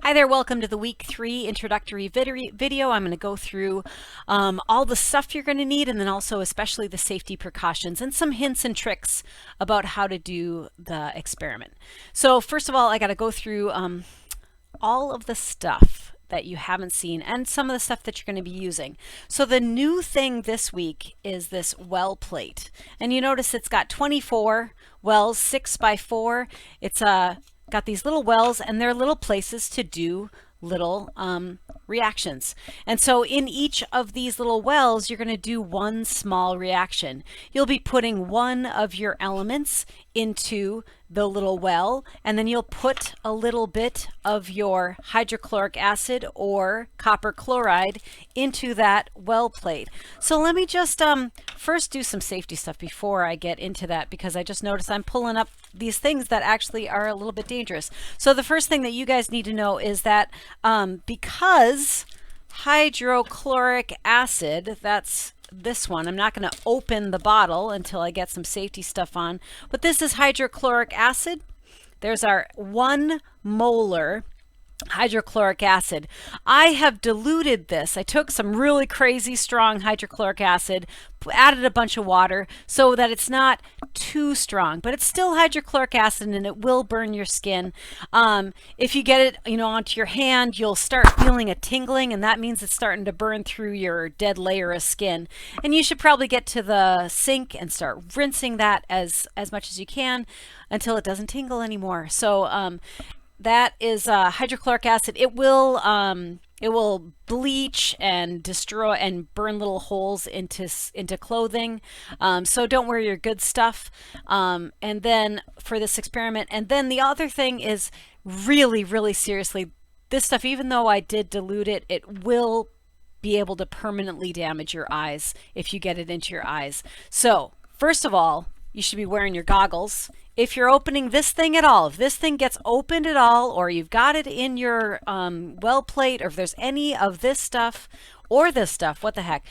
Hi there, welcome to the week 3 introductory video. I'm going to go through all the stuff you're going to need, and then also especially the safety precautions and some hints and tricks about how to do the experiment. So first of all, I got to go through all of the stuff that you haven't seen and some of the stuff that you're going to be using. So the new thing this week is this well plate, and you notice it's got 24 wells, 6 by 4. It's got these little wells, and they're little places to do little reactions. And so in each of these little wells, you're going to do one small reaction. You'll be putting one of your elements into the little well, and then you'll put a little bit of your hydrochloric acid or copper chloride into that well plate. So let me just first do some safety stuff before I get into that, because I just noticed I'm pulling up these things that actually are a little bit dangerous. So the first thing that you guys need to know is that because hydrochloric acid, that's this one, I'm not going to open the bottle until I get some safety stuff on, but this is hydrochloric acid. There's our 1 molar hydrochloric acid. I have diluted this. I took some really crazy strong hydrochloric acid, added a bunch of water so that it's not too strong, but it's still hydrochloric acid and it will burn your skin. If you get it, onto your hand, you'll start feeling a tingling, and that means it's starting to burn through your dead layer of skin. And you should probably get to the sink and start rinsing that as much as you can until it doesn't tingle anymore. So that is hydrochloric acid. It will bleach and destroy and burn little holes into clothing. So don't wear your good stuff. And then for this experiment, and then the other thing is really, really seriously, this stuff, even though I did dilute it, it will be able to permanently damage your eyes if you get it into your eyes. So first of all, you should be wearing your goggles. If you're opening this thing at all, if this thing gets opened at all, or you've got it in your well plate, or if there's any of this stuff or this stuff, what the heck,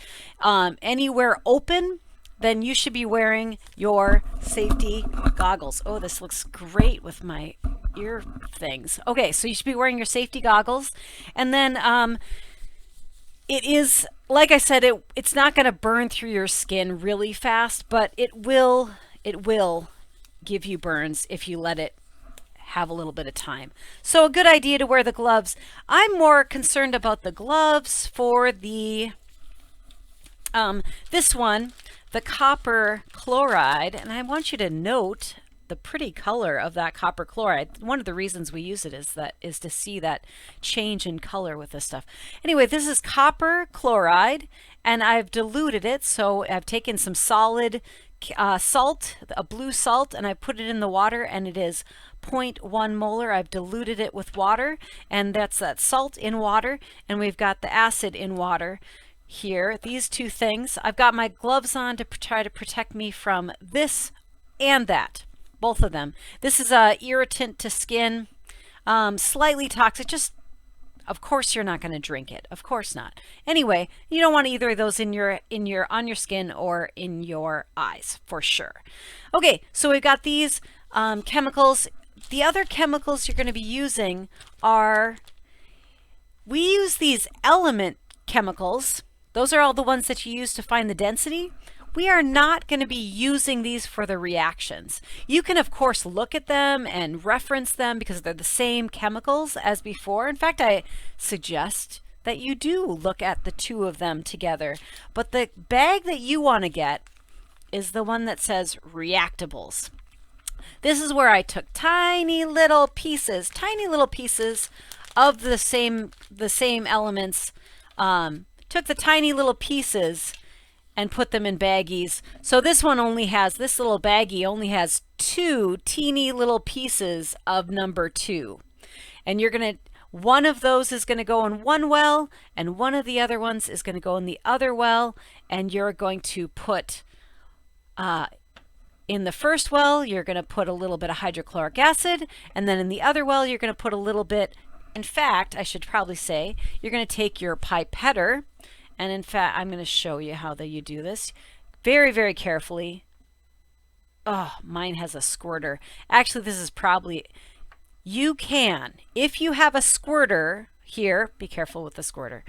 anywhere open, then you should be wearing your safety goggles. Oh, this looks great with my ear things. Okay, so you should be wearing your safety goggles. And then it is, like I said, it's not going to burn through your skin really fast, but it will give you burns if you let it have a little bit of time. So a good idea to wear the gloves. I'm more concerned about the gloves for the this one, the copper chloride, and I want you to note the pretty color of that copper chloride. One of the reasons we use it is to see that change in color with this stuff. Anyway, this is copper chloride, and I've diluted it. So I've taken some solid salt, a blue salt, and I put it in the water, and it is 0.1 molar. I've diluted it with water, and that's that salt in water, and we've got the acid in water here. These two things. I've got my gloves on to try to protect me from this and that, both of them. This is a irritant to skin, slightly toxic. Just, of course you're not going to drink it. Of course not. Anyway, you don't want either of those on your skin or in your eyes for sure. Okay, so we've got these chemicals. The other chemicals you're going to be using are, we use these element chemicals. Those are all the ones that you use to find the density. We are not going to be using these for the reactions. You can, of course, look at them and reference them because they're the same chemicals as before. In fact, I suggest that you do look at the two of them together. But the bag that you want to get is the one that says reactables. This is where I took tiny little pieces of the same elements, took the tiny little pieces and put them in baggies. So this one this little baggie only has 2 teeny little pieces of number 2. And one of those is going to go in one well, and one of the other ones is going to go in the other well, and you're going to put, in the first well, you're going to put a little bit of hydrochloric acid, and then in the other well, you're going to put a little bit, in fact, I should probably say, you're going to take your pipetter. And in fact, I'm going to show you how you do this very, very carefully. Oh, mine has a squirter. Actually, this is probably you can, if you have a squirter here, be careful with the squirter.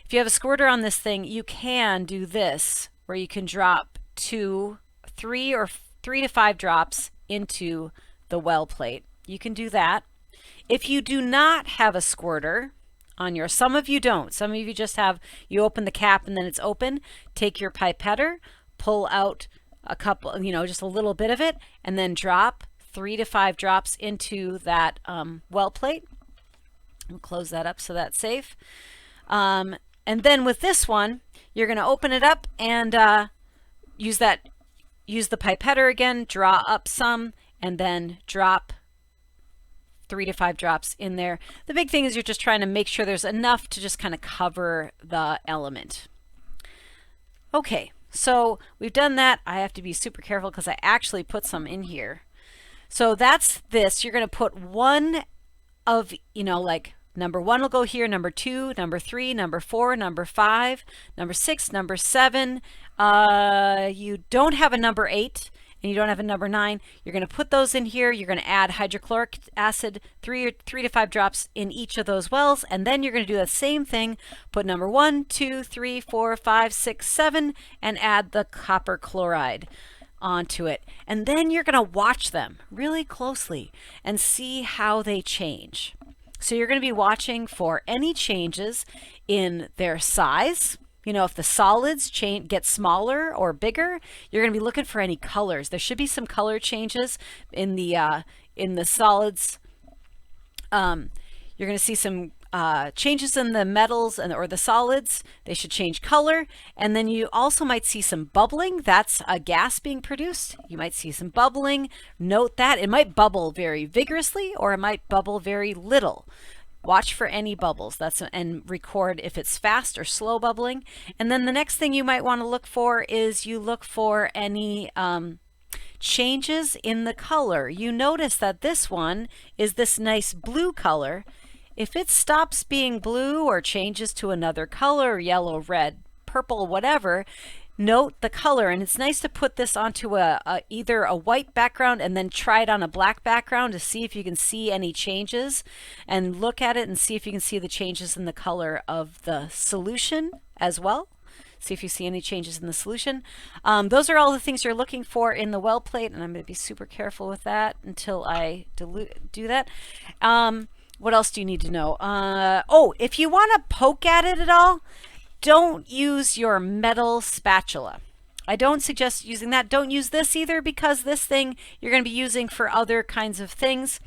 If you have a squirter on this thing, you can do this, where you can drop 3 to 5 drops into the well plate. You can do that. If you do not have a squirter on your, some of you don't, some of you just have, you open the cap and then it's open, take your pipetter, pull out a couple, just a little bit of it, and then drop 3 to 5 drops into that well plate. We'll close that up so that's safe. And then with this one, you're going to open it up and use the pipetter again, draw up some, and then drop 3 to 5 drops in there. The big thing is you're just trying to make sure there's enough to just kind of cover the element. Okay, so we've done that. I have to be super careful because I actually put some in here. So that's this. You're going to put one of, like number 1 will go here, number 2, number 3, number 4, number 5, number 6, number 7. You don't have a number 8 and you don't have a number 9. You're going to put those in here. You're going to add hydrochloric acid, 3 to 5 drops in each of those wells. And then you're going to do the same thing. Put number 1, 2, 3, 4, 5, 6, 7, and add the copper chloride onto it. And then you're going to watch them really closely and see how they change. So you're going to be watching for any changes in their size. If the solids get smaller or bigger, you're going to be looking for any colors. There should be some color changes in the solids. You're going to see some changes in the metals or the solids. They should change color. And then you also might see some bubbling. That's a gas being produced. You might see some bubbling. Note that it might bubble very vigorously or it might bubble very little. Watch for any bubbles. And record if it's fast or slow bubbling. And then the next thing you might want to look for is you look for any changes in the color. You notice that this one is this nice blue color. If it stops being blue or changes to another color, yellow, red, purple, whatever, note the color. And it's nice to put this onto either a white background and then try it on a black background to see if you can see any changes, and look at it and see if you can see the changes in the color of the solution as well. See if you see any changes in the solution. Those are all the things you're looking for in the well plate, and I'm going to be super careful with that until I do that. What else do you need to know? If you want to poke at it at all, don't use your metal spatula. I don't suggest using that. Don't use this either, because this thing you're going to be using for other kinds of things.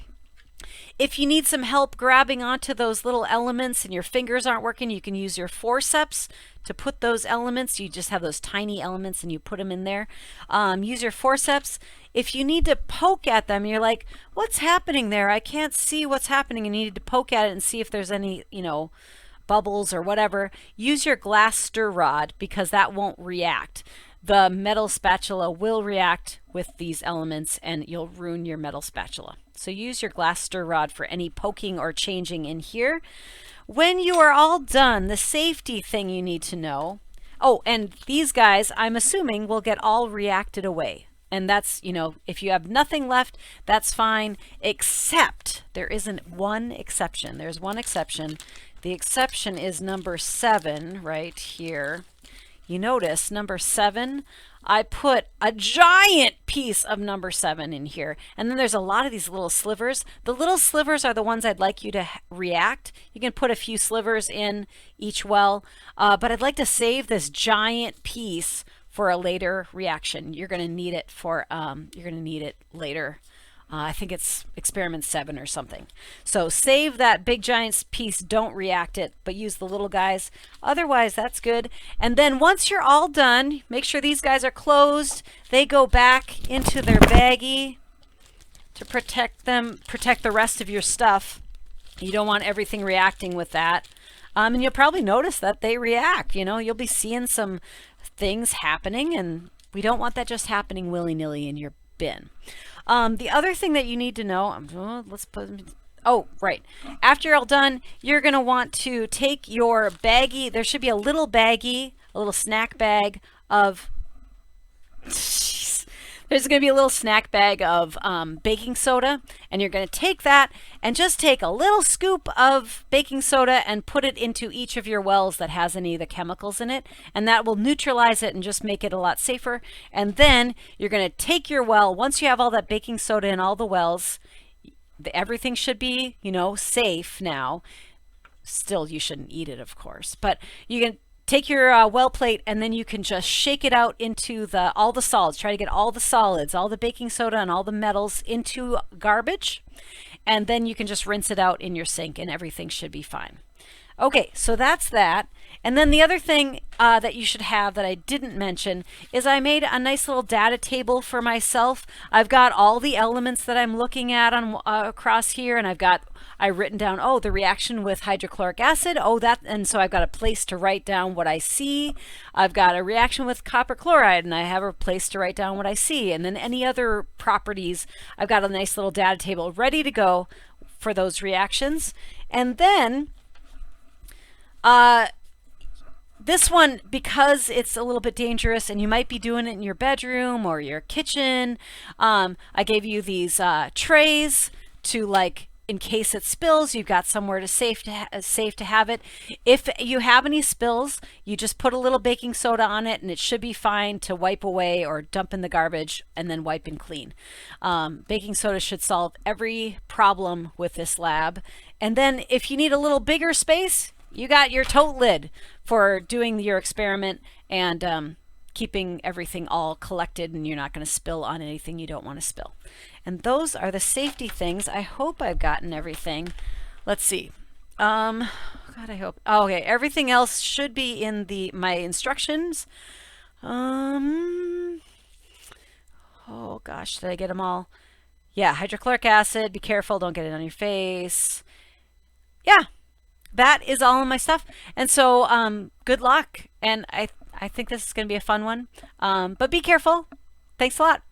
If you need some help grabbing onto those little elements and your fingers aren't working, you can use your forceps to put those elements. You just have those tiny elements and you put them in there. Use your forceps. If you need to poke at them, you're like, what's happening there? I can't see what's happening. And you need to poke at it and see if there's any, bubbles or whatever. Use your glass stir rod, because that won't react. The metal spatula will react with these elements and you'll ruin your metal spatula. So use your glass stir rod for any poking or changing in here. When you are all done, the safety thing you need to know. And these guys, I'm assuming, will get all reacted away. And that's, if you have nothing left, that's fine, except there isn't one exception. There's one exception. The exception is number 7 right here. You notice number 7, I put a giant piece of number 7 in here. And then there's a lot of these little slivers. The little slivers are the ones I'd like you to react. You can put a few slivers in each well, but I'd like to save this giant piece for a later reaction. You're going to need it later. I think it's experiment 7 or something. So save that big giant piece, don't react it, but use the little guys. Otherwise, that's good. And then once you're all done, make sure these guys are closed. They go back into their baggie to protect the rest of your stuff. You don't want everything reacting with that. And you'll probably notice that they react. You'll be seeing some things happening, and we don't want that just happening willy-nilly in your bin. The other thing that you need to know, right. After you're all done, you're going to want to take your baggie. There should be a little baggie, a little snack bag of, there's There's going to be a little snack bag of baking soda, and you're going to take that and just take a little scoop of baking soda and put it into each of your wells that has any of the chemicals in it, and that will neutralize it and just make it a lot safer. And then you're going to take your well, once you have all that baking soda in all the wells, everything should be, you know, safe now. Still, you shouldn't eat it, of course, but you can take your well plate, and then you can just shake it out into all the solids. Try to get all the solids, all the baking soda and all the metals into garbage, and then you can just rinse it out in your sink and everything should be fine. Okay, so that's that. And then the other thing that you should have that I didn't mention is I made a nice little data table for myself. I've got all the elements that I'm looking at on across here, and I've written down, oh, the reaction with hydrochloric acid, and so I've got a place to write down what I see. I've got a reaction with copper chloride, and I have a place to write down what I see. And then any other properties, I've got a nice little data table ready to go for those reactions. And then this one, because it's a little bit dangerous and you might be doing it in your bedroom or your kitchen, I gave you these trays to, like, in case it spills, you've got somewhere to safe to have it. If you have any spills, you just put a little baking soda on it and it should be fine to wipe away or dump in the garbage and then wipe and clean. Baking soda should solve every problem with this lab. And then if you need a little bigger space, you got your tote lid for doing your experiment and keeping everything all collected, and you're not going to spill on anything you don't want to spill. And those are the safety things. I hope I've gotten everything. Let's see. God, I hope. Oh, okay, everything else should be in my instructions. Oh gosh, did I get them all? Yeah, hydrochloric acid. Be careful, don't get it on your face. Yeah. That is all of my stuff. And so good luck. And I think this is going to be a fun one. But be careful. Thanks a lot.